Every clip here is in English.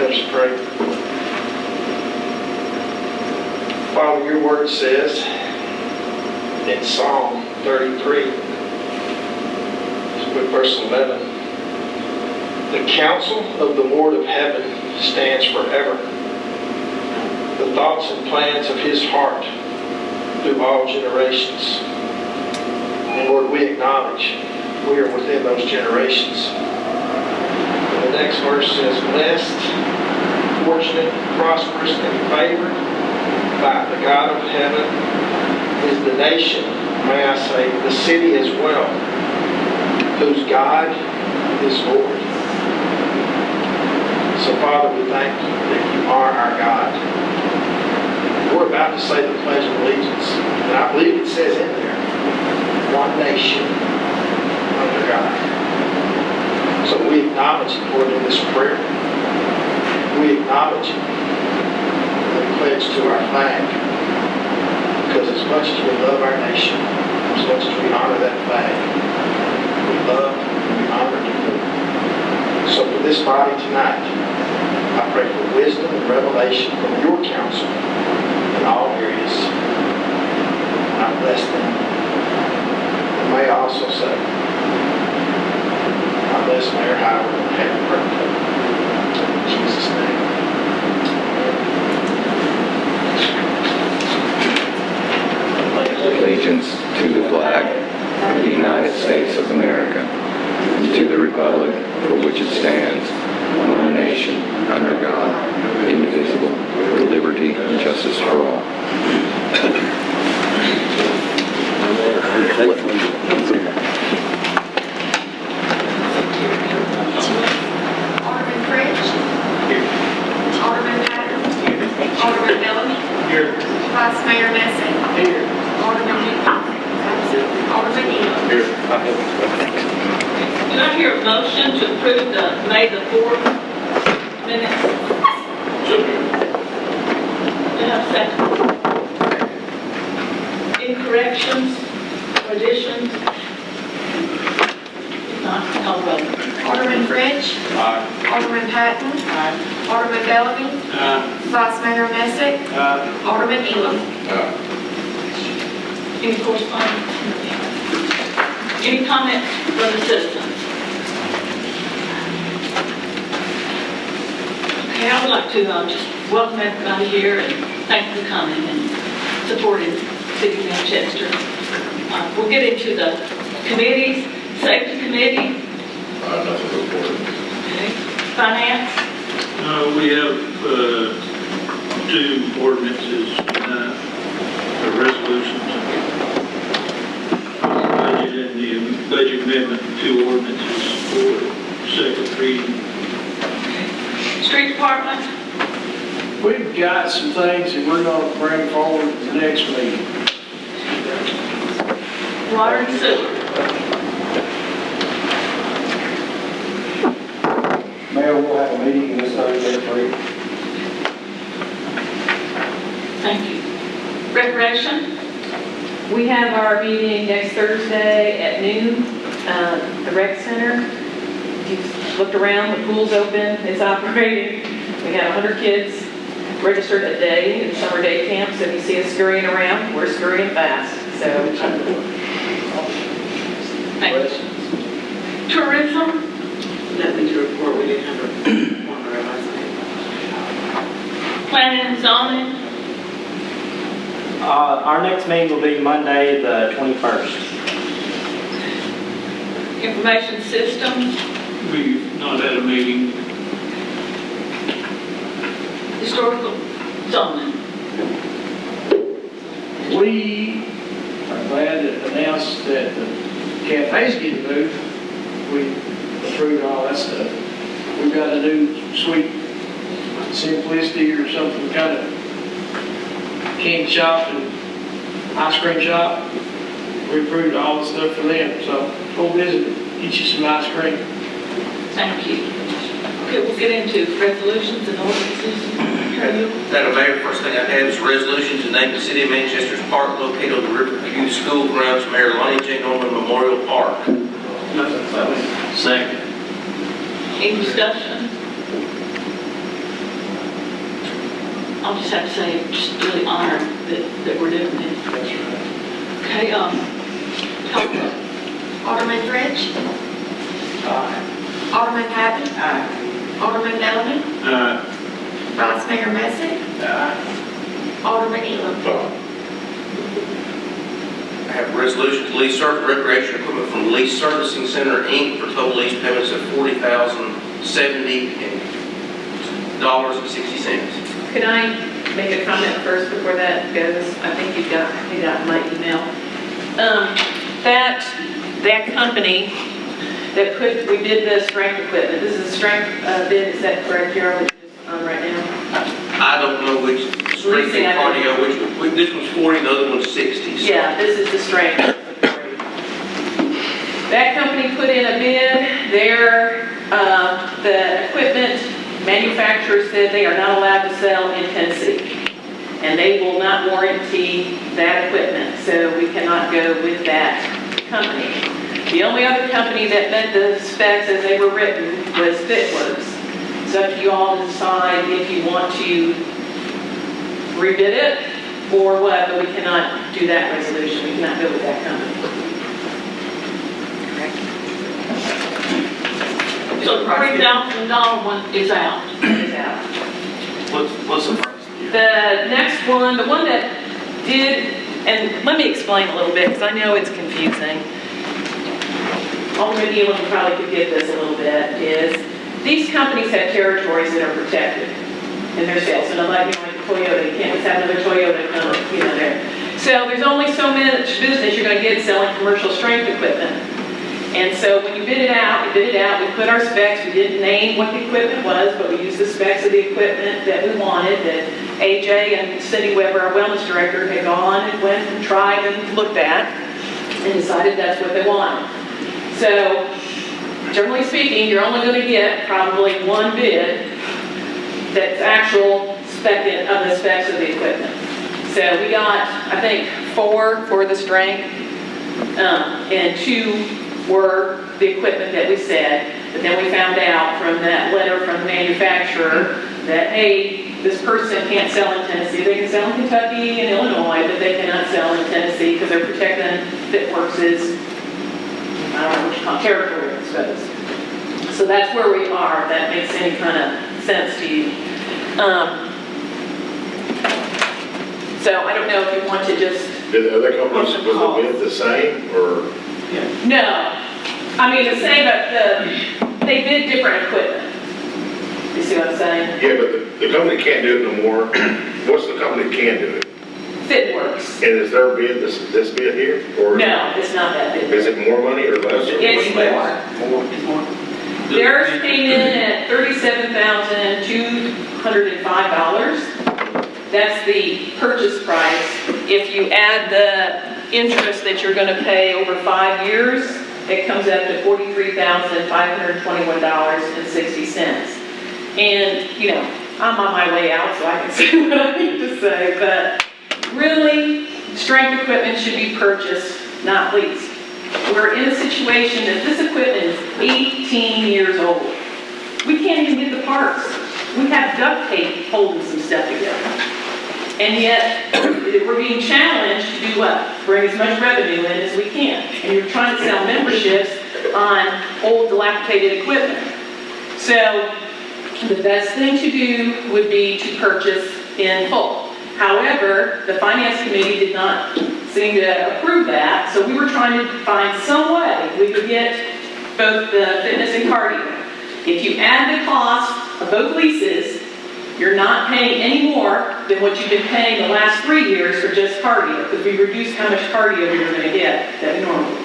Let us pray. Father, your word says in Psalm 33, with verse 11, the counsel of the Lord of heaven stands forever, the thoughts and plans of his heart through all generations. And Lord, we acknowledge we are within those generations. And the next verse says, blessed, fortunate, prosperous, and favored by the God of heaven is the nation, may I say, the city as well, whose God is Lord. So Father, we thank you that you are our God. We're about to say the Pledge of Allegiance, and I believe it says in there, one nation under God. So we acknowledge it, Lord, in this prayer. We acknowledge it, the pledge to our flag. Because as much as we love our nation, as much as we honor that flag, we love and we honor you. So for this body tonight, I pray for wisdom and revelation from your counsel in all areas. And I bless them. And may I also say, I bless Mayor Howard and happy birthday. In Jesus' name. Allegiance to the flag of the United States of America and to the republic for which it stands, one nation, under God, indivisible, with liberty and justice for all. Alderman French. Here. Alderman Patton. Here. Alderman Bellamy. Here. Vice Mayor Messick. Here. Alderman Newton. Alderman Elam. Here. Do I hear a motion to approve the May the 4th minutes? Do I have a second? Any corrections, additions? If not, call roll. Alderman French. Aye. Alderman Patton. Aye. Alderman Bellamy. Aye. Vice Mayor Messick. Alderman Elam. Any correspondence? Any comments from the citizens? Okay, I would like to just welcome everybody here and thank you for coming and supporting City of Manchester. We'll get into the committees. Safety Committee. Nothing to report. Okay. Finance. We have two ordinances, resolutions. Budget and the budget amendment, two ordinances for second reading. Street Department. We've got some things that we're going to bring forward at the next meeting. Water and Sewer. Mayor, we'll have a meeting this Thursday at 3. Thank you. Recreation. We have our meeting next Thursday at noon, the rec center. If you've looked around, the pool's open, it's operating. We got 100 kids registered a day in summer day camp, so if you see us scurrying around, we're scurrying fast. So, Thank you. Tourism. Nothing to report. We didn't have a former last night. Planning and zoning. Our next meeting will be Monday, the 21st. Information systems. We've not had a meeting. Historical zoning. We are glad to announce that the cafe's getting moved. We approved all that stuff. We've got a new Sweet Simplicity or something kind of king shop and ice cream shop. We approved all the stuff for them. So go visit, get you some ice cream. Thank you. Okay, we'll get into resolutions and ordinances. Madam Mayor, first thing I have is a resolution to name the City of Manchester's park located on the Riverview School grounds Mayor Lonnie J. Norman Memorial Park. Second. Any discussion? I'll just have to say, I'm just really honored that we're doing this. That's right. Okay, call the vote. Alderman French. Aye. Alderman Patton. Aye. Alderman Edelman. Vice Mayor Messick. Aye. Alderman Elam. I have a resolution to lease certain recreation equipment from Lease Servicing Center, Inc. for total lease payments of $40,070.60. Could I make a comment first before that goes? I think you got my email. That company that we did the strength equipment, this is a strength bid, is that correct, Gerald, that you're just on right now? I don't know which strength and cardio, which, this one's 40, the other one's 60. So. Yeah, this is the strength. That company put in a bid. The equipment manufacturer said they are not allowed to sell in Tennessee, and they will not warranty that equipment, so we cannot go with that company. The only other company that met the specs as they were written was Fitworks. It's up to you all to decide if you want to rebid it or what, but we cannot do that resolution. We cannot go with that company. So the $3,000 one is out. It's out. What's the price? The next one, the one that did, and let me explain a little bit because I know it's confusing. Alderman Elam probably could get this a little bit, is these companies have territories that are protected in their sales. So like Toyota, you can't just have another Toyota come, there. So there's only so much business you're going to get selling commercial strength equipment. And so when you bid it out, we put our specs, we didn't name what the equipment was, but we used the specs of the equipment that we wanted, that AJ and Cindy Weber, our wellness director, had gone and went and tried and looked at and decided that's what they wanted. So, generally speaking, you're only going to get probably one bid that's actual spec of the specs of the equipment. So we got, I think, 4 for the strength, and 2 were the equipment that we said. But then we found out from that letter from the manufacturer that, hey, this person can't sell in Tennessee. They can sell in Kentucky and Illinois, but they cannot sell in Tennessee because they're protecting Fitworks' I don't know what you call it, territory, I suppose. So that's where we are, if that makes any kind of sense to you. So I don't know if you want to just... Did the other companies, was the bid the same, or? No. I mean, the same, but they bid different equipment. You see what I'm saying? Yeah, but the company can't do it no more. What's the company that can do it? Fitworks. And is their bid this bid here? Or No, it's not that bid. is it more money or less? Or It's more. Theirs came in at $37,205. That's the purchase price. If you add the interest that you're going to pay over 5 years, it comes up to $43,521.60. And, I'm on my way out, so I can say what I need to say, but really, strength equipment should be purchased, not leased. We're in a situation that this equipment is 18 years old. We can't even get the parts. We have duct tape holding some stuff together. And yet, we're being challenged to do what? Bring as much revenue in as we can. And you're trying to sell memberships on old, dilapidated equipment. So, the best thing to do would be to purchase in full. However, the Finance Committee did not seem to approve that, so we were trying to find some way we could get both the fitness and cardio. If you add the cost of both leases, you're not paying any more than what you've been paying the last 3 years for just cardio, because we reduced how much cardio we were going to get that we normally.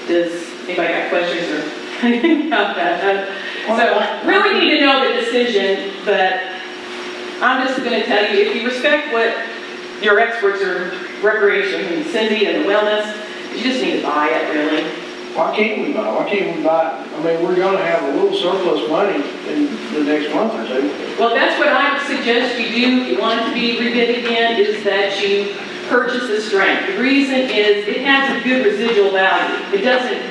Does anybody got questions or anything about that? So, really need to know the decision, but I'm just going to tell you, if you respect what your experts are, recreation, and Cindy and the wellness, you just need to buy it, really. Why can't we buy? Why can't we buy? I mean, we're going to have a little surplus money in the next month or 2. Well, that's what I would suggest you do, if you want it to be rebid again, is that you purchase the strength. The reason is it has a good residual value. It doesn't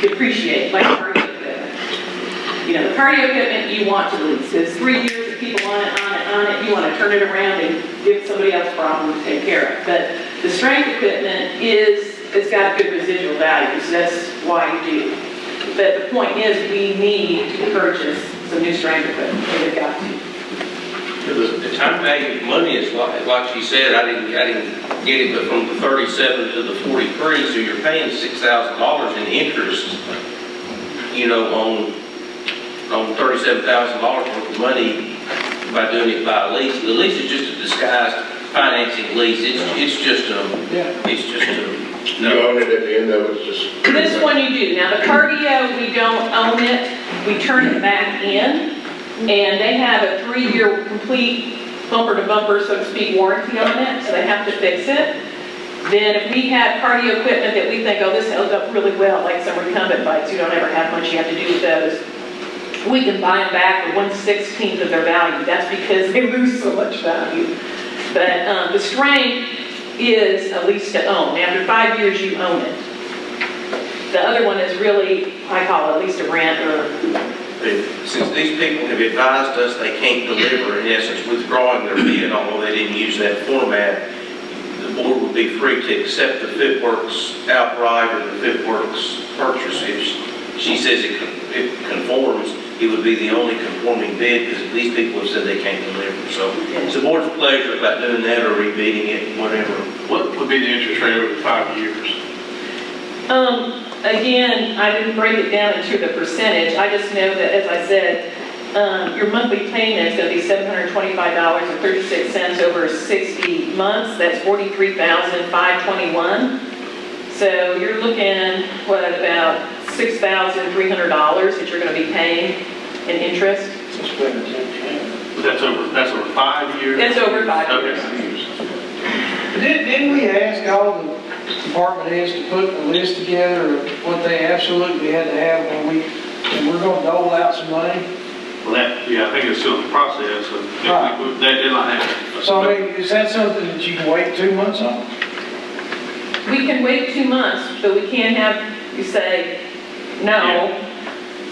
depreciate like cardio equipment. You know, the cardio equipment you want to lease. It's 3 years of people on it, you want to turn it around and give somebody else a problem to take care of. But the strength equipment it's got good residual value, so that's why you do. But the point is, we need to purchase some new strength equipment, we've got to. The time value of money is like she said, I didn't get it, but from the 37 to the 43, so you're paying $6,000 in interest, you know, on $37,000 worth of money by doing it by a lease. The lease is just a disguised financing lease. It's just a. You own it at the end of it, just. This one you do. Now, the cardio, we don't own it. We turn it back in, and they have a 3-year complete bumper-to-bumper, so to speak, warranty on it, so they have to fix it. Then if we have cardio equipment that we think, oh, this held up really well, like some recumbent bikes, you don't ever have much you have to do with those, we can buy them back for 1/16 of their value. That's because they lose so much value. But the strength is a lease to own. After 5 years, you own it. The other one is really, I call it lease to rent, or Since these people have advised us they can't deliver, in essence, withdrawing their bid, although they didn't use that format, the board would be free to accept the FitWorks outright or the FitWorks purchase. If she says it conforms, it would be the only conforming bid, because these people have said they can't deliver. So it's the board's pleasure about doing that or rebidding it, whatever. What would be the interest rate over 5 years? again, I didn't break it down into the percentage. I just know that, as I said, your monthly payment is going to be $725.36 over 60 months. That's $43,521. So you're looking, what, about $6,300 that you're going to be paying in interest? That's over 5 years? It's over 5 years. Okay. Didn't we ask all the department heads to put a list together of what they absolutely had to have when we're going to dole out some money? Well, I think it's still in the process, so Right. that deadline has. So, I mean, is that something that you can wait 2 months on? We can wait 2 months, but we can't have you say, no,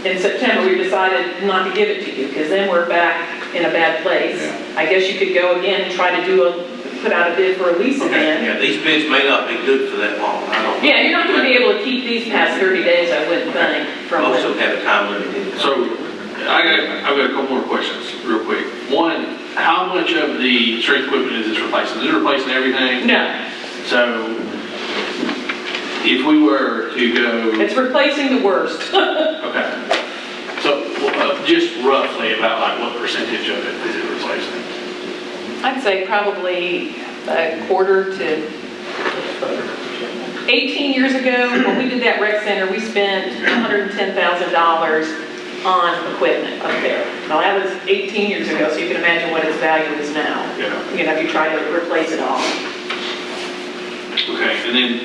in September we decided not to give it to you, because then we're back in a bad place. Yeah. I guess you could go again and try to put out a bid for a lease again. Yeah, these bids may not be good for that long. I don't know. Yeah, you're not going to be able to keep these past 30 days, I wouldn't think. Most of them have a time limit. So, I've got a couple more questions, real quick. One, how much of the strength equipment is this replacing? Is it replacing everything? No, So, if we were to go, it's replacing the worst. okay. So, just roughly about like what percentage of it is it replacing? I'd say probably a quarter to 18 years ago, when we did that rec center, we spent $110,000 on equipment up there. Now, that was 18 years ago, so you can imagine what its value is now. Yeah. You know, if you try to replace it all. Okay, and then,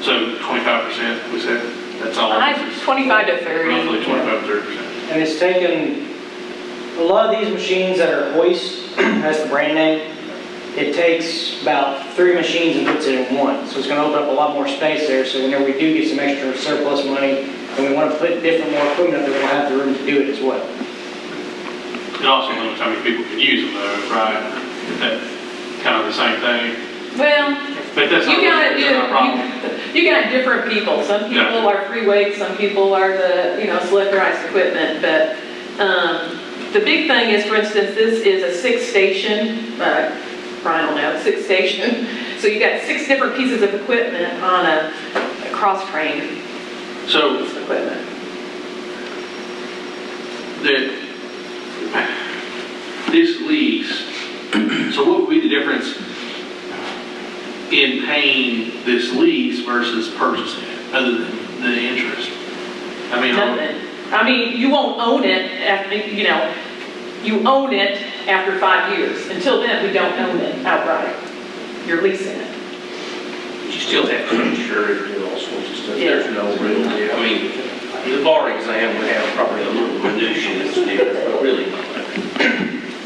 so 25%, we said? That's all? 25 to 30. Roughly 25 to 30%. And it's taken, a lot of these machines that are hoist, that's the brand name, it takes about 3 machines and puts it in one. So it's going to open up a lot more space there, so whenever we do get some extra surplus money, and we want to put more equipment up there, we'll have the room to do it as well. It also limits how many people can use them though, right? Is that kind of the same thing? Well, But that's not, that's not a problem. you got different people. Some people are free weights, some people are the, selectorized equipment, but the big thing is, for instance, this is a 6-station, Brian will know, 6-station. So you got 6 different pieces of equipment on a cross-trained So, piece of equipment. this lease, so what would be the difference in paying this lease versus purchasing it, other than the interest? I mean, Nothing. I mean, you won't own it after, you own it after 5 years. Until then, we don't own it outright. You're leasing it. You still have to insure it and do all sorts of stuff. Yeah. There's no real deal. I mean, the bar exam would have probably a little minutia that's different, but really not.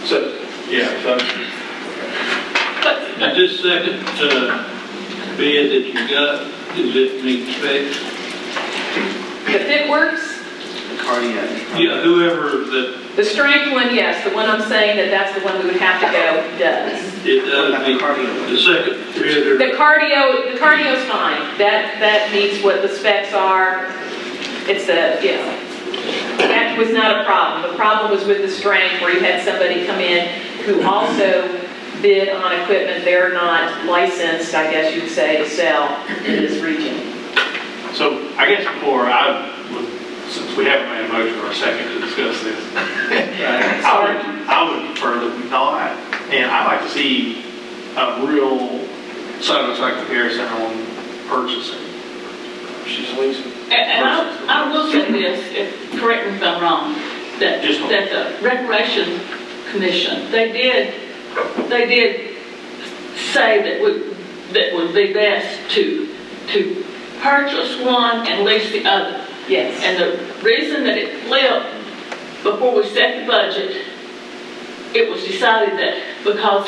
so, yeah, so. Now, this second bid that you got, does it meet specs? The FitWorks, cardiac. Yeah, whoever that, The strength one, yes, the one I'm saying that's the one we would have to go does. it does, the second. The cardio's fine. That meets what the specs are. It's that was not a problem. The problem was with the strength where you had somebody come in who also bid on equipment they're not licensed, I guess you'd say, to sell in this region. So I guess before since we haven't made a motion or a second to discuss this, I would prefer that we not, and I'd like to see a real side-by-side comparison on purchasing. She's leasing. And I will say this, correct me if I'm wrong, that the Recreation Commission, they did say that would be best to purchase one and lease the other. Yes. And the reason that it flipped before we set the budget, it was decided that because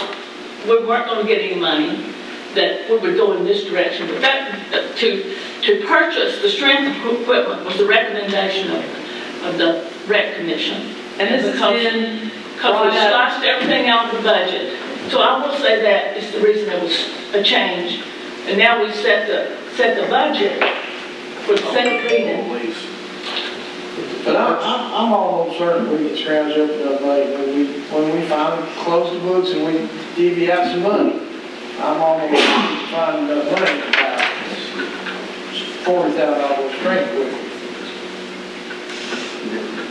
we weren't going to get any money, that we would go in this direction. But that to purchase the strength equipment was the recommendation of the Rec Commission. And this has been because we sliced everything out of the budget. So I will say that is the reason there was a change. And now we set the budget for the second reading. But I'm almost certain we get scrounged up enough money when we finally close the books and we divvy out some money. I'm almost finding enough money to buy $40,000 strength equipment.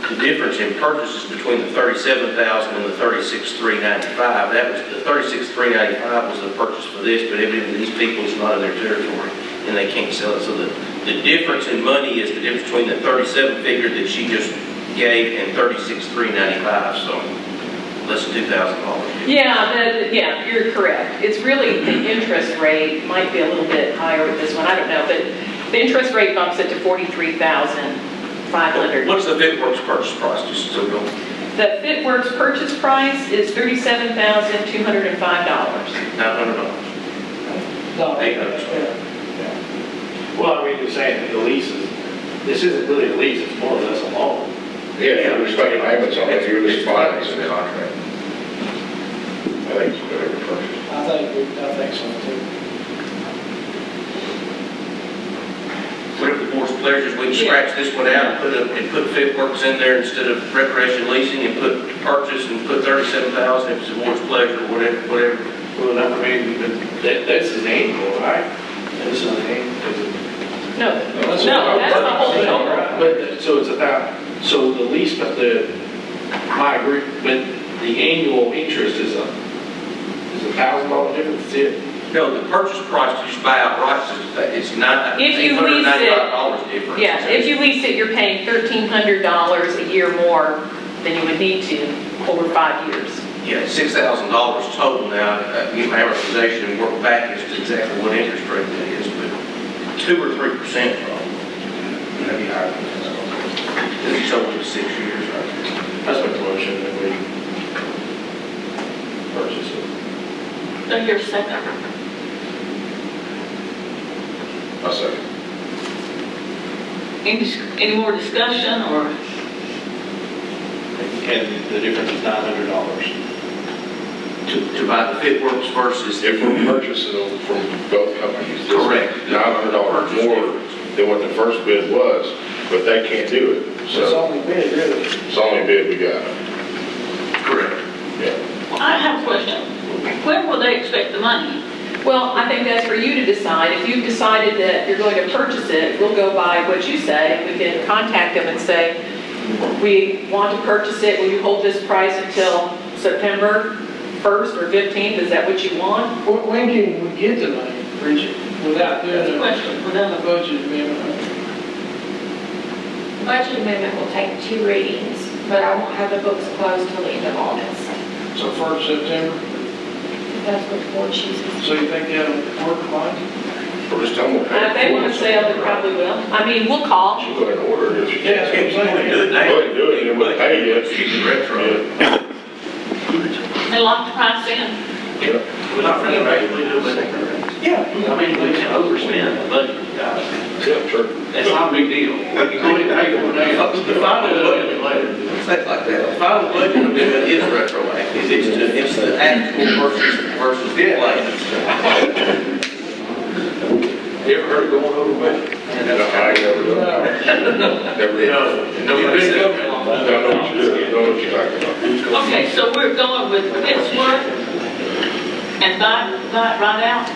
The difference in purchases between the $37,000 and the $36,395, that was, the $36,395 was the purchase for this, but evidently these people is not in their territory and they can't sell it. So the difference in money is the difference between the 37 figure that she just gave and $36,395, so less than $2,000. Yeah, you're correct. It's really the interest rate might be a little bit higher with this one, I don't know, but the interest rate bumps it to $43,500. What's the FitWorks purchase price, just so we don't? The FitWorks purchase price is $37,205. $900. No, $800. Well, I mean, you're saying that the lease this isn't really a lease, it's more or less a loan. Yeah, we're expecting payments on it, you're just buying it. Contract. I think it's better to purchase. I think so too. Whatever the board's pleasures, we can scratch this one out and put FitWorks in there instead of recreation leasing and put purchase and put $37,000 if it's the board's pleasure, whatever. Well, I mean, this is annual, right? This is annual. No, that's the whole total. But, so it's so the lease, but my agreement, but the annual interest is $1,000 difference, that's it? No, the purchase price you just buy outright, it's not If you lease it, $895 difference. yeah, if you lease it, you're paying $1,300 a year more than you would need to over 5 years. Yeah, $6,000 total now, get my amortization and work back as to exactly what interest rate that is, but 2 or 3% probably. Maybe higher than that. It's over 6 years, right? That's my motion that we purchase it. So here's second. I'll second. Any more discussion or? And the difference is $900. To buy the FitWorks versus. If we're purchasing them from both companies. this Correct. $900 more than what the first bid was, but they can't do it. It's So only bid, really. it's the only bid we got. Correct. Yeah. I have a question. When will they expect the money? Well, I think that's for you to decide. If you've decided that you're going to purchase it, we'll go by what you say. We can contact them and say, we want to purchase it. Will you hold this price until September 1st or 15th? Is that what you want? When can we get the money, Bridget, without doing a Question, without a budget amendment? Budget amendment will take 2 readings, but I won't have the books closed till the end of August. So 1st September? If that's what the board chooses. So you think that'll work fine? Or just tell them. If they want to sell, they probably will. I mean, we'll call. Go ahead and order it if you Yeah, can. that's what I'm saying. Do it now. Go ahead and do it, and we'll pay you. Keep it retro. Yeah. They lock the price in? Yeah. We're not really making it, Yeah. I mean, we can overspend the budget, guys. Yeah, sure. That's not a big deal. We can go ahead and pay for it now. The final budget later. Things like that. The final budget amendment is retroactive. It's the actual versus the plan. You ever heard of going over budget? I never done. Never did. Nobody said that. Don't know what you're talking about. Okay, so we're going with Pittsburgh and right out,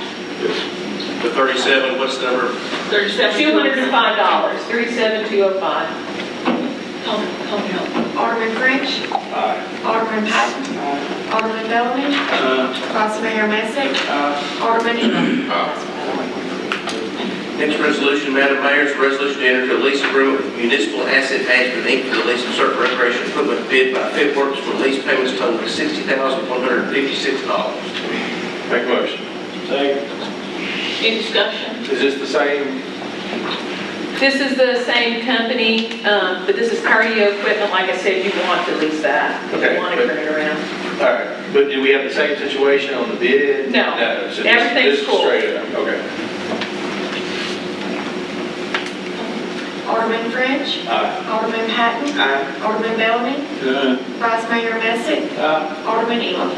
The 37, what's the number? 37. $205, 37205. Alderman French. Alderman Patton. Alderman Bellamy. Vice Mayor Messick. Alderman Elam. Next resolution, Madam Mayor, is a resolution to enter into a lease agreement with Municipal Asset Management Inc. for the lease of certain recreation equipment bid by Fifth Works for lease payments totaling $60,156. Make a motion. Any discussion? Is this the same? This is the same company, but this is cardio equipment. Like I said, you want to lease that. Okay, You want to turn it around. All right, but do we have the same situation on the bid? No. So Everything's this is full. straight up, okay. Alderman French. Alderman Patton. Alderman Bellamy. Vice Mayor Messick. Alderman Elam.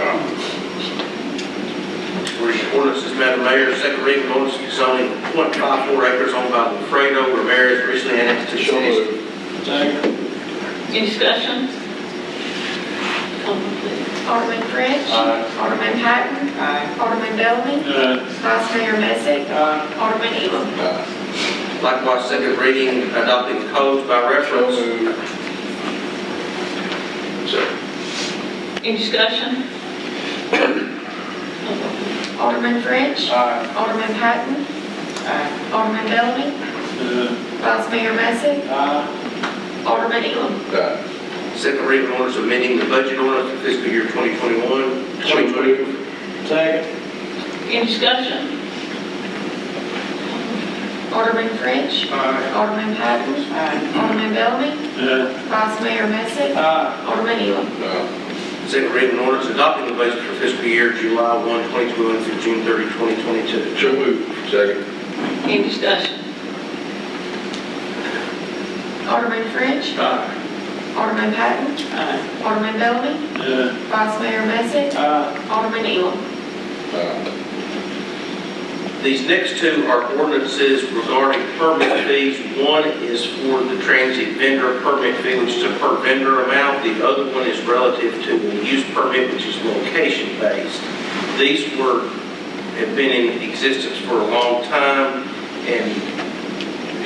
Ordinances, Madam Mayor, second reading ordinance zoning .54 acres owned by Fredo Ramirez recently annexed to the city. Any discussion? Alderman French. Alderman Patton. Alderman Bellamy. Vice Mayor Messick. Alderman Elam. Likewise, second reading adopting the codes by reference. Any discussion? Alderman French. Alderman Patton. Alderman Bellamy. Vice Mayor Messick. Alderman Elam. Second reading ordinance amending the budget ordinance for fiscal year 2021. 2020. Second. Any discussion? Alderman French. Alderman Patton. Alderman Bellamy. Vice Mayor Messick. Alderman Elam. Second reading ordinance adopting the budget for fiscal year July 1, 2021 through June 30, 2022. So moved. Second. Any discussion? Alderman French. Alderman Patton. Alderman Bellamy. Vice Mayor Messick. Alderman Elam. These next two are ordinances regarding permit fees. One is for the transit vendor permit fee, which is a per vendor amount. The other one is relative to the use permit, which is location based. These have been in existence for a long time, and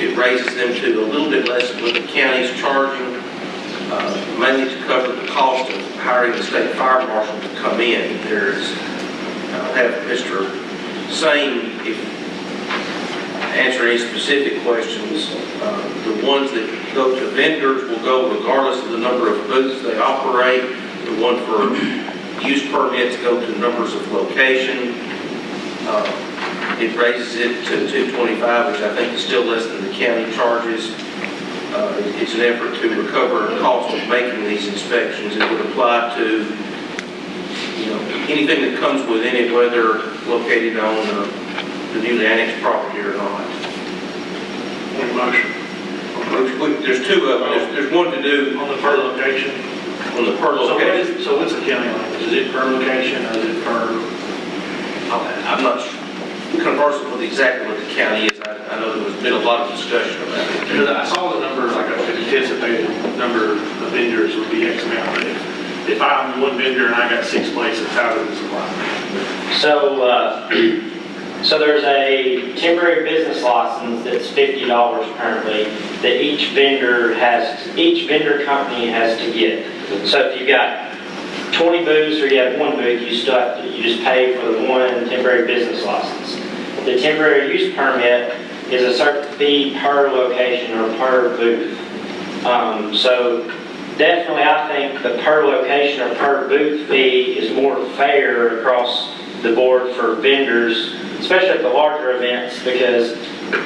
it raises them to a little bit less than what the county is charging, mainly to cover the cost of hiring the state fire marshal to come in. I'll have Mr. Same, if answer any specific questions. The ones that go to vendors will go regardless of the number of booths they operate. The one for use permits go to numbers of location. It raises it to $225, which I think is still less than the county charges. It's an effort to recover the cost of making these inspections. It would apply to anything that comes within it, whether located on the newly annexed property or not. One motion. There's two of them. There's one to do On the per location. on the per location. So what's the county language? Is it per location or is it per? I'm not conversant with exactly what the county is. I know there's been a lot of discussion about it. Because I saw the number, like an anticipated number of vendors would be X amount. But if I'm one vendor and I got 6 places, how does this apply? So there's a temporary business license that's $50 currently that each vendor company has to get. So if you've got 20 booths or you have one booth, you just pay for the one temporary business license. The temporary use permit is a certain fee per location or per booth. So definitely I think the per location or per booth fee is more fair across the board for vendors, especially at the larger events, because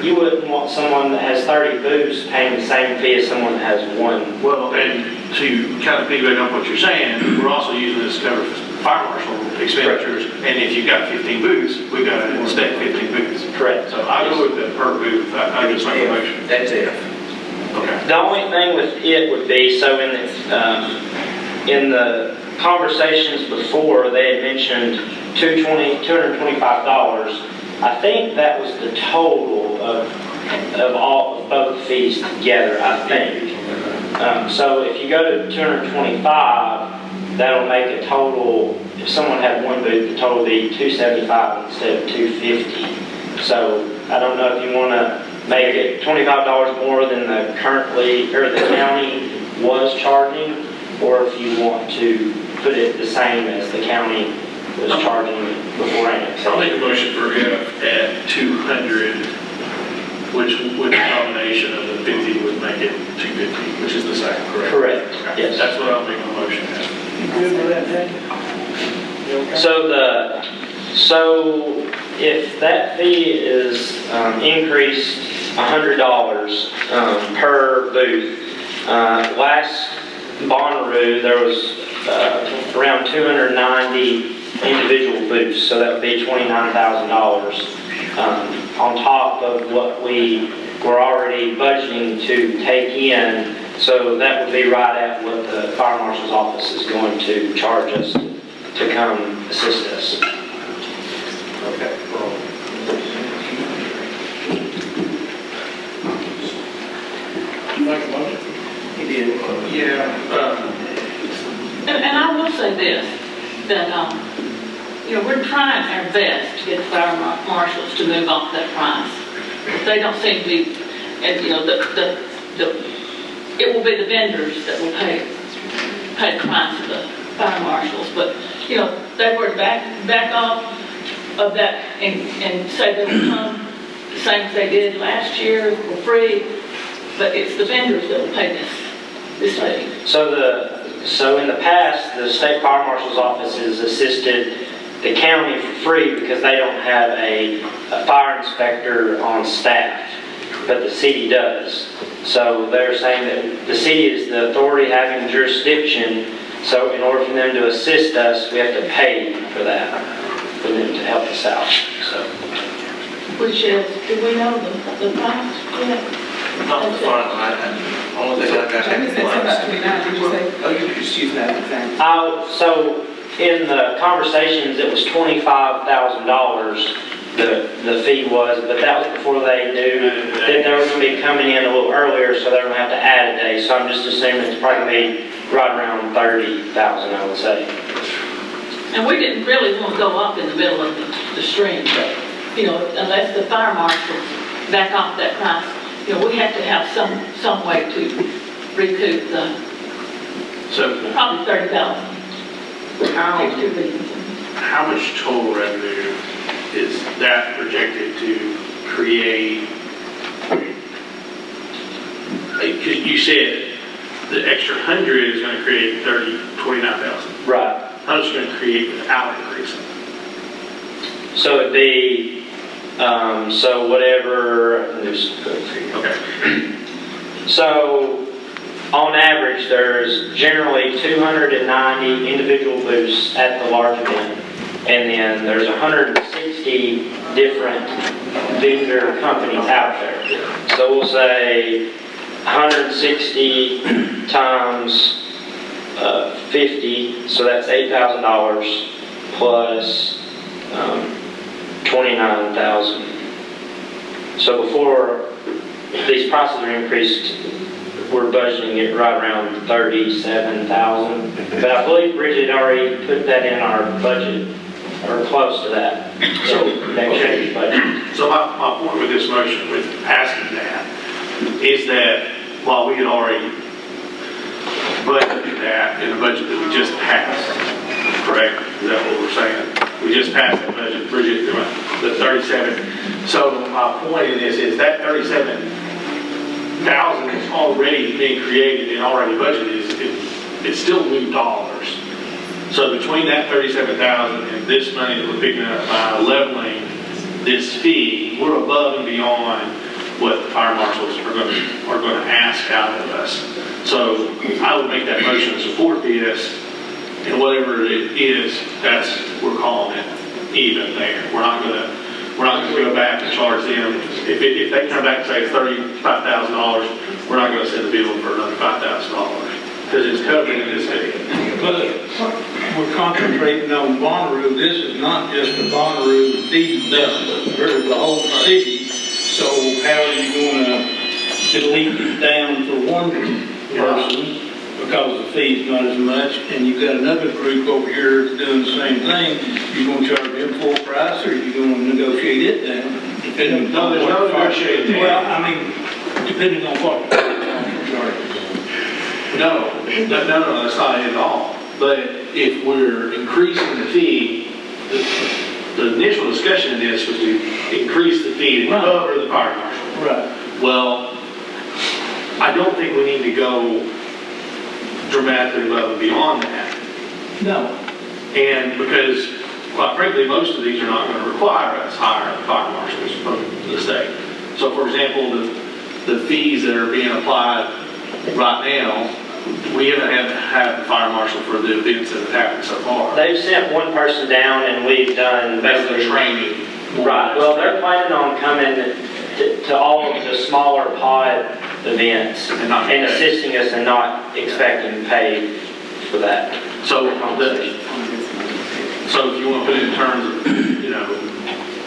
you wouldn't want someone that has 30 booths paying the same fee as someone that has one. Well, and to kind of piggyback on what you're saying, we're also using this to cover fire marshal expenditures. And if you've got 15 booths, we've got to inspect 15 booths. Correct. So I go with the per booth, I just make a motion. That's it. Okay. The only thing with it would be, so in the conversations before, they had mentioned $225. I think that was the total of both fees together, I think. So if you go to 225, that'll make a total, if someone had one booth, the total would be 275 instead of 250. So I don't know if you want to make it $25 more than the county was charging, or if you want to put it the same as the county was charging before annexation. I'll make a motion for F at 200, which with the combination of the 50 would make it 250, which is the second, correct? Correct, Okay. yes. That's what I'll make a motion at. You good with that, Danny? You okay? So if that fee is increased $100 per booth, last Bonnaroo, there was around 290 individual booths, so that would be $29,000 on top of what we were already budgeting to take in. So that would be right at what the fire marshal's office is going to charge us to come assist us. Okay. You make a motion? He did. And I will say this, that, we're trying our best to get the fire marshals to move off that price. They don't seem to be, and, it will be the vendors that will pay the price of the fire marshals. But, they were to back off of that and say they will come the same as they did last year for free. But it's the vendors that will pay this fee. So in the past, the state fire marshal's office has assisted the county for free because they don't have a fire inspector on staff, but the city does. So they're saying that the city is the authority having jurisdiction, so in order for them to assist us, we have to pay for that, for them to help us out, so. Which is, do we know the price? Yeah. Not the final, only thing I got Jamie said something about 29, did you say? Oh, you could just use that thing. So in the conversations, it was $25,000 the fee was, but that was before they knew that they were going to be coming in a little earlier, so they were going to have to add a day. So I'm just assuming it's probably going to be right around $30,000, I would say. And we didn't really want to go up in the middle of the stream, but, unless the fire marshals back off that price, we have to have some way to recoup probably 30,000. How much total revenue is that projected to create? Because you said the extra 100 is going to create 29,000. Right. How much is it going to create without increasing? So it'd be, so whatever, Okay. So on average, there's generally 290 individual booths at the large event, and then there's 160 different vendor companies out there. So we'll say 160 times 50, so that's $8,000 plus 29,000. So before these prices are increased, we're budgeting it right around 37,000. But I believe Bridget already put that in our budget, or close to that. So next year's budget. So my point with this motion, with passing that, is that while we had already budgeted that in the budget that we just passed, correct? Is that what we're saying? We just passed that budget, Bridget, the 37. So my point in this is that 37,000 is already being created and already budgeted. It's still new dollars. So between that 37,000 and this money that we're picking up by leveling this fee, we're above and beyond what the fire marshals are going to ask out of us. So I would make that motion to support this And whatever it is, we're calling it even there. We're not gonna go back and charge them. If they come back and say it's $35,000, we're not gonna send the bill for another $5,000 because it's covered in this fee. But we're concentrating on Bonnaroo. This is not just the Bonnaroo feed business, it's the whole city. So how are you gonna delete it down for one person because the fee's not as much, and you've got another group over here doing the same thing? You gonna charge them full price, or you gonna negotiate it down? Depending No, on there's what no the fire- negotiating. Well, I mean, depending on what the fire marshal charges. No, that's not it at all. But if we're increasing the fee, the initial discussion in this was to increase the fee to cover the fire marshal. Right. Well, I don't think we need to go dramatically above and beyond that. No. And because, quite frankly, most of these are not going to require us hire fire marshals from the state. So, for example, the fees that are being applied right now, we haven't had the fire marshal for the events that have happened so far. They've sent one person down and we've done. That's the training. Right, well, they're planning on coming to all of the smaller pod events and assisting us and not expecting pay for that. So if you want to put it in terms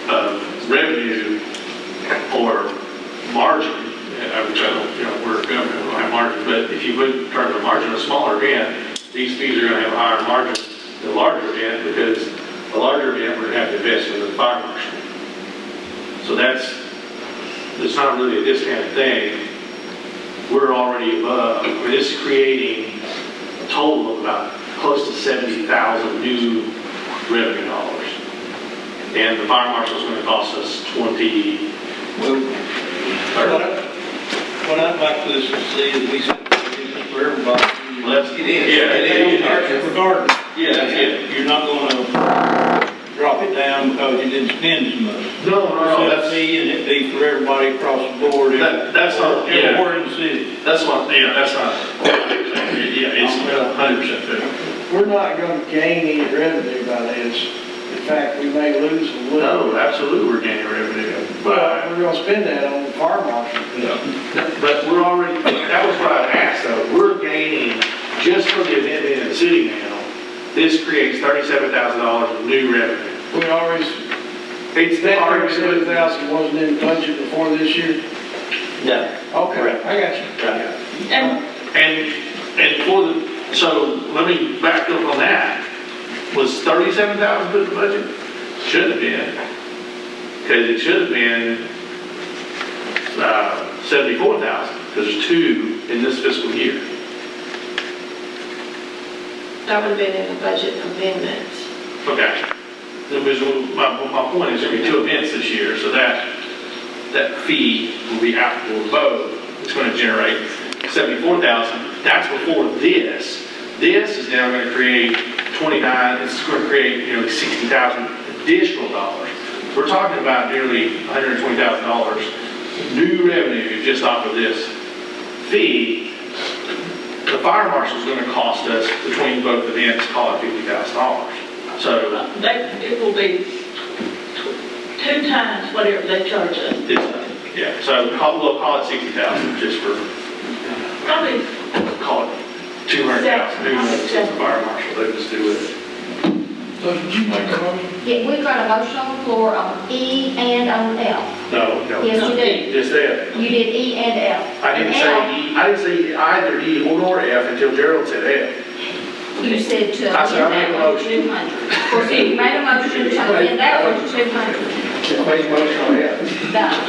of, revenue or margin, which I don't, we're government, we don't have margin, but if you put in terms of margin, a smaller event, these fees are going to have a higher margin than a larger event, because a larger event, we're going to have to invest in the fire marshal. So it's not really a discounted thing. We're already above, this is creating a total of about close to 70,000 new revenue dollars. And the fire marshal is going to cost us 20. Well, what I'd like to see is we set for everybody. It is. Regardless. Yeah, that's it. You're not gonna drop it down because you didn't spend as much. No, Set a that's, fee and it be for everybody across the board. that's not, Everywhere in the city. that's not, that's not, it's 100% fair. We're not gonna gain any revenue by this. In fact, we may lose a little. No, absolutely, we're gaining revenue. But we're gonna spend that on the fire marshal. But we're already, that was what I asked though, we're gaining, just for the event being in the city now, this creates $37,000 of new revenue. We always, It's that already, 37,000 wasn't in the budget before this year? No. Okay, I got you. and for the, so let me back up on that. Was 37,000 put in the budget? Should have been. Because it should have been 74,000, because there's 2 in this fiscal year. That would have been in the budget amendments. Okay. My point is there'll be 2 events this year, so that fee will be applicable to both. It's going to generate 74,000. That's before this. This is now going to create 29. It's going to create 60,000 additional dollars. We're talking about nearly $120,000 new revenue just off of this fee. The fire marshal is going to cost us between both events, call it $50,000. So It will be 2 times whatever they charge us. yeah. So we'll call it 60,000 just for Probably call it 200,000 new ones as a fire marshal. They just do it. So did you make a motion? Yeah, we've got a motion on the floor on E and on F. No. Yes, you did. Just F. You did E and F. I didn't And say F, E. I didn't say either E or F until Gerald said F. You said to I said I amend make a that one to motion. 200. So you made a motion to amend that one to 200. Make a motion on F. Done.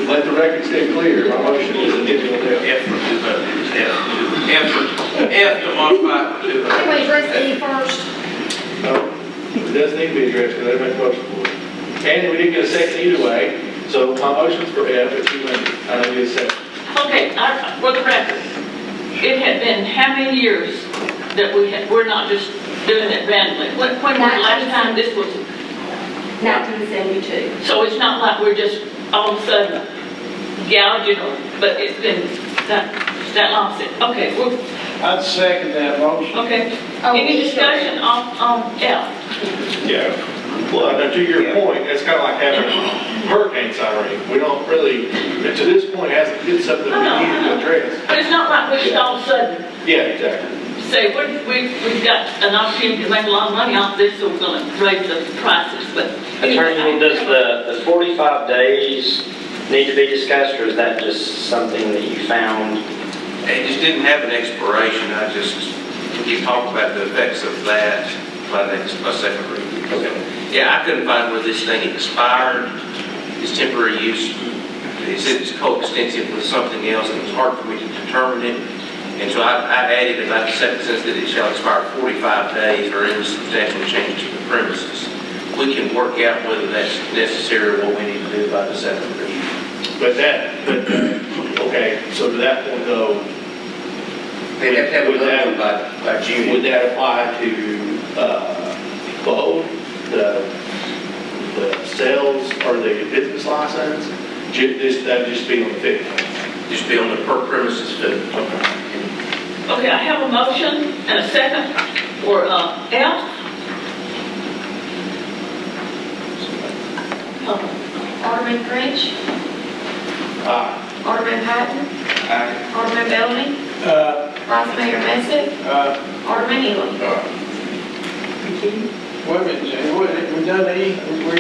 Let the record stay clear, my motion is additional to F. F for 200. F to modify it to Can we address E first? No, it doesn't need to be addressed because they made a motion for it. And we didn't get a second either way, so my motion's for F at 200. I don't get a second. Okay, for the record, it had been how many years that we're not just doing it randomly? When was the last time this was? 1972. So it's not like we're just all of a sudden gouging, but it's been that That lost it. Okay, well, I'd second that motion. okay. Oh, Any discussion on F? Yeah, well, now to your point, it's kind of like having a hurricane siren. We don't really, to this point, hasn't been something we needed to address. But it's not like we just all of a sudden Yeah, exactly. say, we've got an opportunity to make a lot of money off this, so we're gonna raise the prices, but. Attorney, does the 45 days need to be discussed, or is that just something that you found? It just didn't have an expiration, we can talk about the effects of that by second reading. Okay. Yeah, I couldn't find where this thing expired, its temporary use. It said it's coextensive with something else, and it was hard for me to determine it. And so I added about the sentence that it shall expire 45 days or any substantial change to the premises. We can work out whether that's necessary or what we need to do by the second reading. Okay, so to that point though, They'd have to have it done by June. would that apply to, both the sales or the business license? That'd just be on the fee? Just be on the per premises fee. Okay, I have a motion and a second for F. Alderman French. Alderman Patton. Alderman Bellamy. Vice Mayor Messick. Alderman Elam. Wait a minute, Jay, we done E? We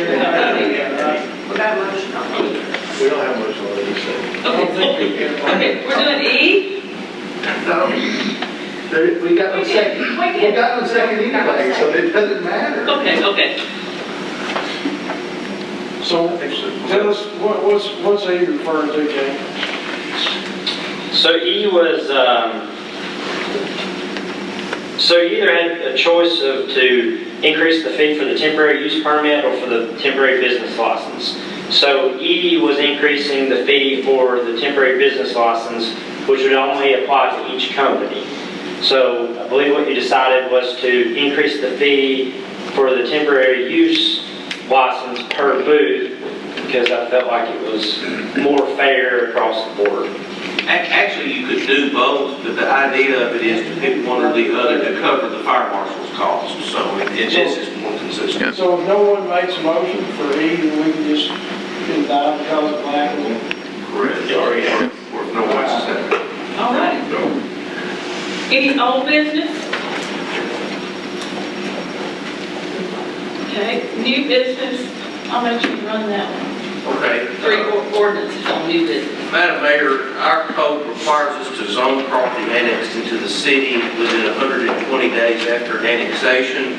got a motion on it. We don't have much on this thing. I don't think we can. Okay, we're doing E. No, we got no second. We got no second anyway, so it doesn't matter. Okay. So, tell us, what's E referring to, Jay? So E was, so you either had a choice of to increase the fee for the temporary use permit or for the temporary business license. So E was increasing the fee for the temporary business license, which would only apply to each company. So I believe what you decided was to increase the fee for the temporary use license per booth, because I felt like it was more fair across the board. Actually, you could do both, but the idea of it is to pick one or the other to cover the fire marshal's costs. So it just is more consistent. So if no one makes a motion for E, then we can just get it down because of lack of it. Correct. You already have, or if no one's second. All right. Any old business? Okay, new business, I'll let you run that one. Okay. 3 ordinances on new business. Madam Mayor, our code requires us to zone property annexed into the city within 120 days after annexation.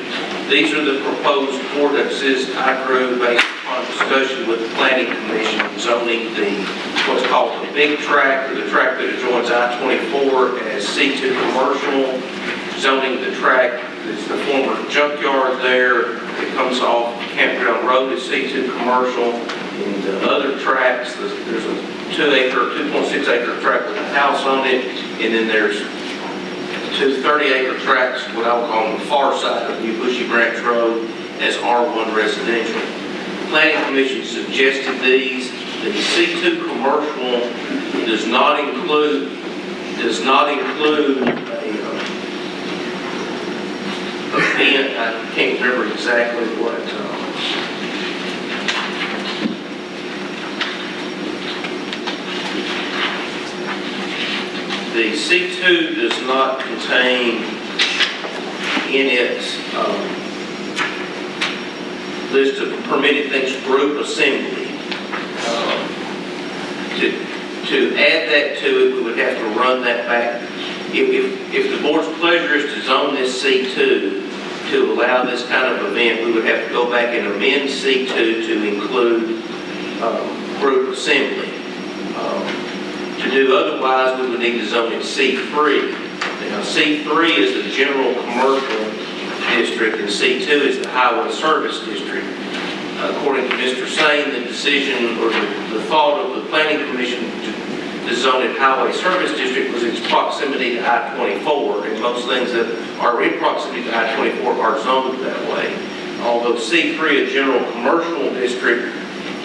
These are the proposed ordinances I grew based upon discussion with the Planning Commission, zoning what's called the big tract, or the tract that adjoins I-24 as C2 commercial, zoning the tract that's the former junkyard there. It comes off Campground Road as C2 commercial. In the other tracts, there's a 2.6 acre tract with a house on it, and then there's 2 30-acre tracts, what I would call on the far side of New Bushy Branch Road, as R1 residential. Planning Commission suggested these. The C2 commercial does not include a event. I can't remember exactly what. The C2 does not contain in its list of permitted things group assembly. To add that to it, we would have to run that back. If the board's pleasure is to zone this C2 to allow this kind of event, we would have to go back and amend C2 to include group assembly. To do otherwise, we would need to zone it C3. Now, C3 is the general commercial district, and C2 is the highway service district. According to Mr. Sane, the decision or the thought of the Planning Commission to zone it highway service district was its proximity to I-24, and most things that are in proximity to I-24 are zoned that way. Although C3, a general commercial district,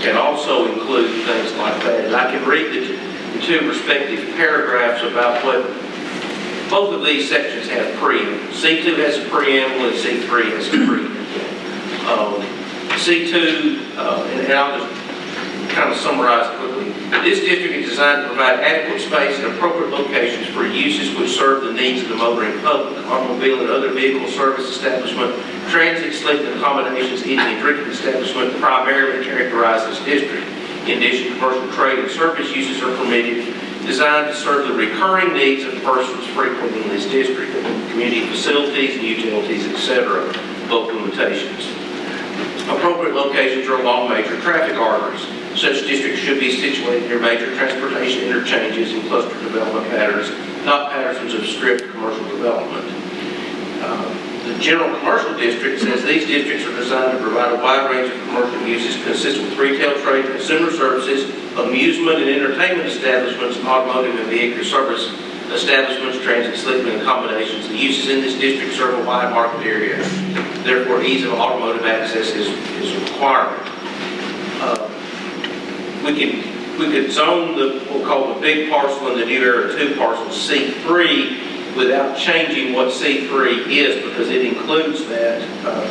can also include things like that. And I can read the in two respective paragraphs about what both of these sections have preamble. C2 has a preamble and C3 has a preamble. C2, and I'll just kind of summarize quickly. This district is designed to provide adequate space and appropriate locations for uses which serve the needs of the motoring public, automobile and other vehicle service establishment, transit, sleeping accommodations, eating and drinking establishment primarily characterize this district. In addition, commercial trade and service uses are permitted, designed to serve the recurring needs of persons frequenting this district, community facilities and utilities, etc. Both limitations. Appropriate locations are along major traffic arteries. Such districts should be situated near major transportation interchanges and cluster development patterns, not patterns of strict commercial development. The general commercial district says these districts are designed to provide a wide range of commercial uses consistent with retail, trade, consumer services, amusement and entertainment establishments, automotive and vehicle service establishments, transit, sleeping accommodations. The uses in this district serve a wide market area. Therefore, ease of automotive access is a requirement. We could zone what we'll call the big parcel in the new era 2 parcel C3 without changing what C3 is, because it includes that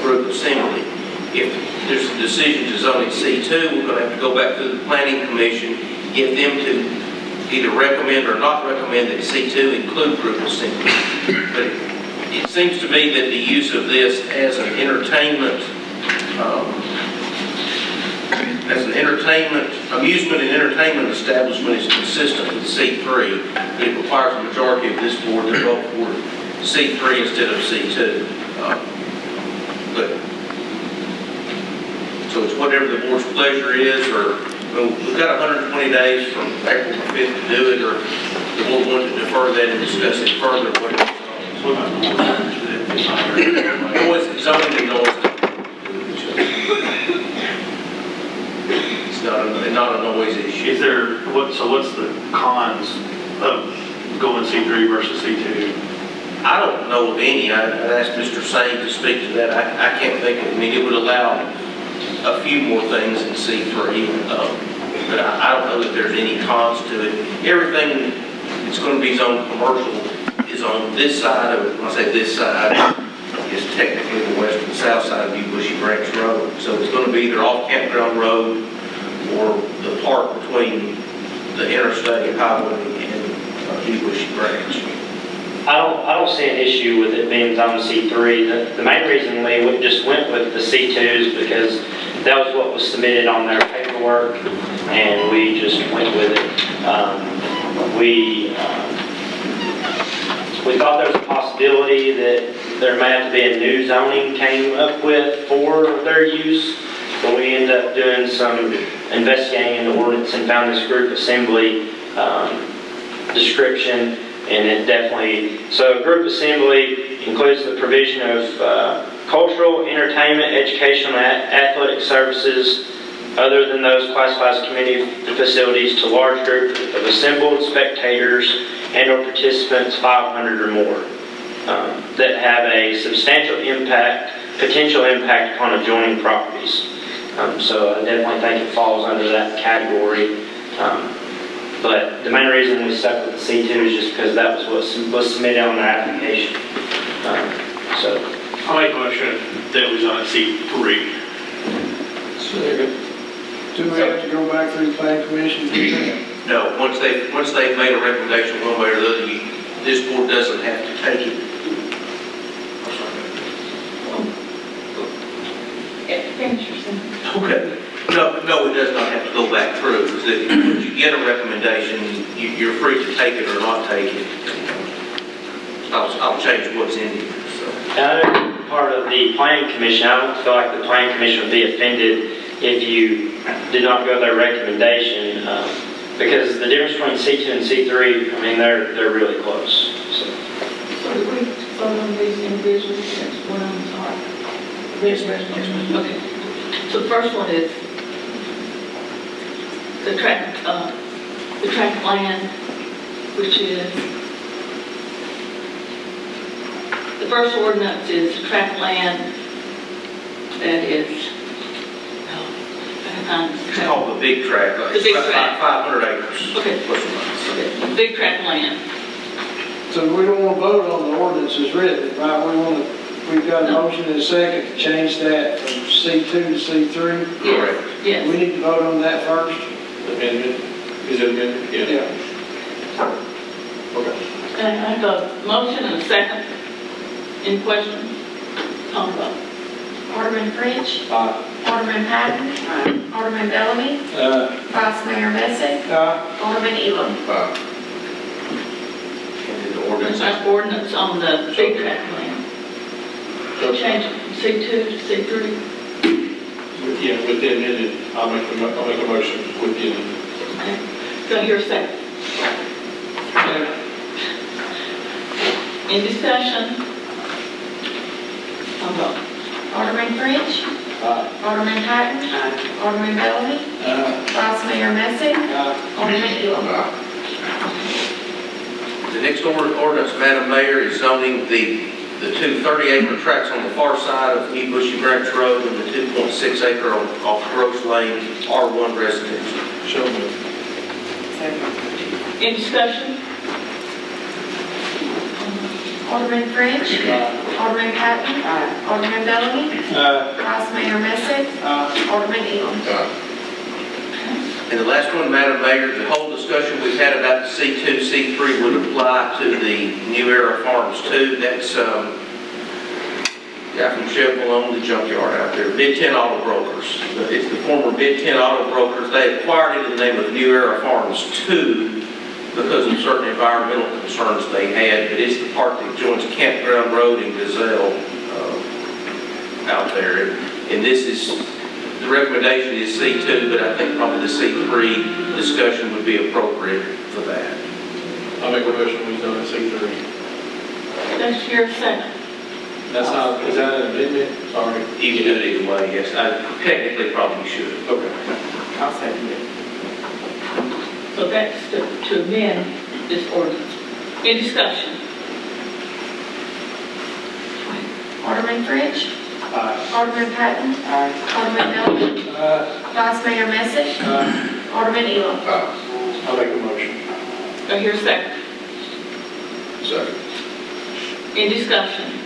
group assembly. If there's a decision to zone it C2, we're going to have to go back to the Planning Commission, get them to either recommend or not recommend that C2 include group assembly. But it seems to me that the use of this as an amusement and entertainment establishment is consistent with C3. It requires a majority of this board to vote for C3 instead of C2. So it's whatever the board's pleasure is, or we've got 120 days from April 5th to do it, or the board wants to defer that and discuss it further. Noise, zoning and noise. It's not a noise issue. Is there, what's the cons of going C3 versus C2? I don't know of any. I'd ask Mr. Sane to speak to that. I can't think of, it would allow a few more things in C3, but I don't know that there's any cons to it. Everything that's going to be zoned commercial is on this side of it. When I say this side, it's technically the west and south side of New Bushy Branch Road. So it's going to be either off Campground Road or the part between the interstate highway and New Bushy Branch. I don't see an issue with it being zone C3. The main reason we just went with the C2 is because that was what was submitted on their paperwork, and we just went with it. We thought there was a possibility that there may have to be a new zoning came up with for their use, but we ended up doing some investigating in the ordinance and found this group assembly description. And it definitely, so group assembly includes the provision of cultural, entertainment, educational, and athletic services other than those classified as community facilities to large group of assembled spectators and or participants 500 or more that have a substantial potential impact upon adjoining properties. So I definitely think it falls under that category. But the main reason we stuck with the C2 is just because that was what was submitted on their application. So I'll make a motion that was on C3. Second. Do we have to go back through the planning commission? No, once they've made a recommendation one way or the other, this board doesn't have to take it. Finish your sentence. Okay. No, it does not have to go back through. If you get a recommendation, you're free to take it or not take it. I'll change what's in here. So. Another part of the planning commission, I don't feel like the planning commission would be offended if you did not go their recommendation, because the difference between C2 and C3, they're really close. So do we vote on these individually since one of them's hard? Yes, ma'am. Okay. So the first one is the tract land, which is, the first ordinance is the tract land that is, It's called the big tract. The big tract. 500 acres. Okay. Plus or minus. the big tract of land. So we don't want to vote on the ordinance as written, right? We've got a motion and a second to change that from C2 to C3. Yes, yes. We need to vote on that first. Amendment, is it amendment? Yeah. Okay. And I have a motion and a second. Any questions? Call the vote. Alderman French. Aye. Alderman Patton. Alderman Bellamy. Vice Mayor Messick. Alderman Elam. And then the There's ordinance. an ordinance on the big tract of land. Change it from C2 to C3. Yeah, with the amended, I'll make a motion with the amendment. Okay. Do I hear a second? In discussion? Call the vote. Alderman French. Alderman Patton. Alderman Bellamy. Vice Mayor Messick. Alderman Elam. The next ordinance, Madam Mayor, is zoning the two 30-acre tracts on the far side of East Bushy Branch Road and the 2.6 acre off Gross Lane, R1 residential. Show me. In discussion? Alderman French. Alderman Patton. Alderman Bellamy. Vice Mayor Messick. Alderman Elam. And the last one, Madam Mayor, the whole discussion we've had about the C2, C3 would apply to the New Era Farms too. That's guy from Sheffield owned the junkyard out there, Mid-10 Auto Brokers. It's the former Mid-10 Auto Brokers. They acquired it in the name of New Era Farms 2 because of certain environmental concerns they had. But it's the part that joins Campground Road and Gazelle out there. And this is, the recommendation is C2, but I think probably the C3 discussion would be appropriate for that. I'll make a motion we've done at C3. That's your second. That's not, is that an amendment? Sorry. You can do it either way, yes. I technically probably should. Okay. I'll second it. So that's to amend this ordinance. In discussion? Alderman French. Aye. Alderman Patton. Alderman Bellamy. Vice Mayor Messick. Alderman Elam. I'll make a motion. Do I hear a second? Second. In discussion?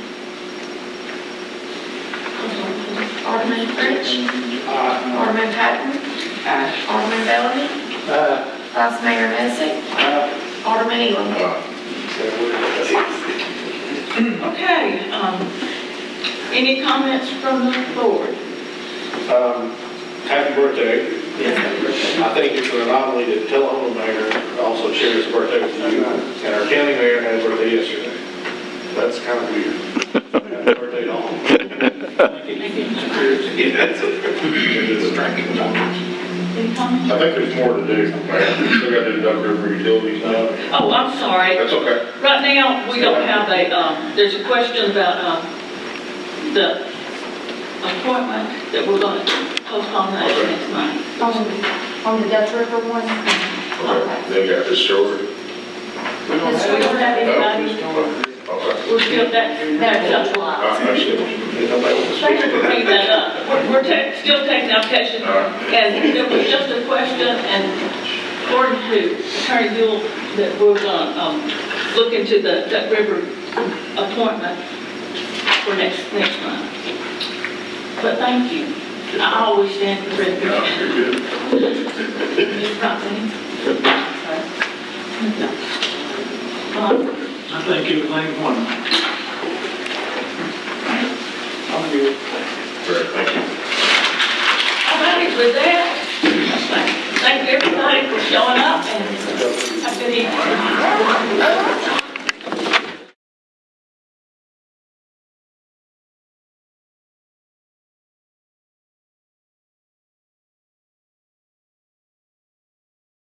Alderman French. Alderman Patton. Alderman Bellamy. Vice Mayor Messick. Alderman Elam. Okay, any comments from the board? Happy birthday. I think it's an anomaly that Tullahoma Mayor also shares his birthday with you, and our county mayor had a birthday yesterday. That's kind of weird. Happy birthday to all. Yeah, that's a striking one. Any comments? I think there's more to do, man. Still got to do Duck River Utilities now. Oh, I'm sorry. That's okay. Right now, we don't have there's a question about the appointment that we're going to postpone that next month. On the Dutch River one? They got this short. We don't have anybody. Okay. We're still, that's up. I understand. Thanks for bringing that up. We're still taking applications. And there was just a question, and according to Attorney Buell, that we're going to look into the Duck River appointment for next month. But thank you. I always stand for Red River. Ms. Roxanne? I think everything's wonderful. I'm good. Great, thank you. All right, with that, thank you everybody for showing